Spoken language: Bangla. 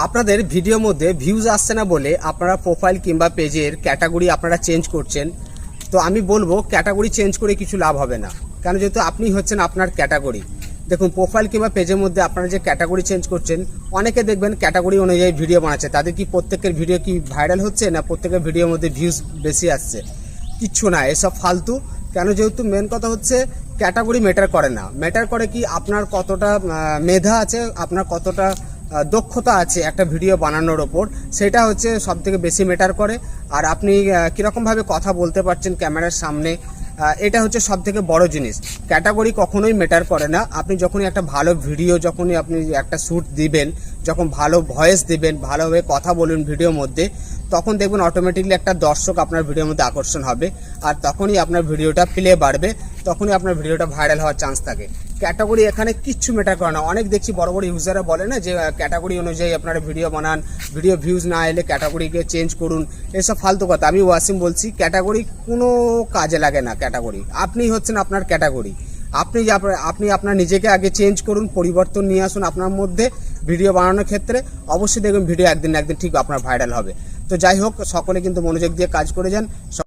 আপনাদের ভিডিওর মধ্যে ভিউজ আসছে না বলে আপনারা প্রোফাইল কিংবা পেজের ক্যাটাগরি আপনারা চেঞ্জ করছেন। তো আমি বলবো ক্যাটাগরি চেঞ্জ করে কিছু লাভ হবে না, কারণ যেহেতু আপনি হচ্ছেন আপনার ক্যাটাগরি। দেখুন, প্রোফাইল কিংবা পেজের মধ্যে আপনারা যে ক্যাটাগরি চেঞ্জ করছেন, অনেকে দেখবেন ক্যাটাগরি অনুযায়ী ভিডিও বানাচ্ছে। তাদের কি প্রত্যেকের ভিডিও কি ভাইরাল হচ্ছে, না প্রত্যেকের ভিডিওর মধ্যে ভিউজ বেশি আসছে? কিচ্ছু না, এসব ফালতু। কেন? যেহেতু মেন কথা হচ্ছে ক্যাটাগরি ম্যাটার করে না, ম্যাটার করে কি আপনার কতটা মেধা আছে, আপনার কতটা দক্ষতা আছে একটা ভিডিও বানানোর ওপর, সেটা হচ্ছে সব থেকে বেশি ম্যাটার করে। আর আপনি কীরকমভাবে কথা বলতে পারছেন ক্যামেরার সামনে, এটা হচ্ছে সব থেকে বড় জিনিস। ক্যাটাগরি কখনোই ম্যাটার করে না। আপনি যখনই একটা ভালো ভিডিও, যখনই আপনি একটা শ্যুট দিবেন, যখন ভালো ভয়েস দিবেন, ভালোভাবে কথা বলুন ভিডিওর মধ্যে, তখন দেখবেন অটোমেটিকলি একটা দর্শক আপনার ভিডিওর মধ্যে আকর্ষণ হবে, আর তখনই আপনার ভিডিওটা প্লে বাড়বে, তখনই আপনার ভিডিওটা ভাইরাল হওয়ার চান্স থাকে। ক্যাটাগরি এখানে কিচ্ছু ম্যাটার করে না। অনেক দেখছি বড় বড় ইউজাররা বলে না যে ক্যাটাগরি অনুযায়ী আপনারা ভিডিও বানান, ভিডিও ভিউজ না এলে ক্যাটাগরিকে চেঞ্জ করুন। এসব ফালতু কথা। আমি ওয়াসিম বলছি, ক্যাটাগরি কোনো কাজে লাগে না। ক্যাটাগরি আপনি হচ্ছেন আপনার ক্যাটাগরি। আপনি আপনার নিজেকে আগে চেঞ্জ করুন, পরিবর্তন নিয়ে আসুন আপনার মধ্যে ভিডিও বানানোর ক্ষেত্রে। অবশ্যই দেখবেন ভিডিও একদিন না একদিন ঠিক আপনার ভাইরাল হবে। তো যাই হোক, সকলে কিন্তু মনোযোগ দিয়ে কাজ করে যান।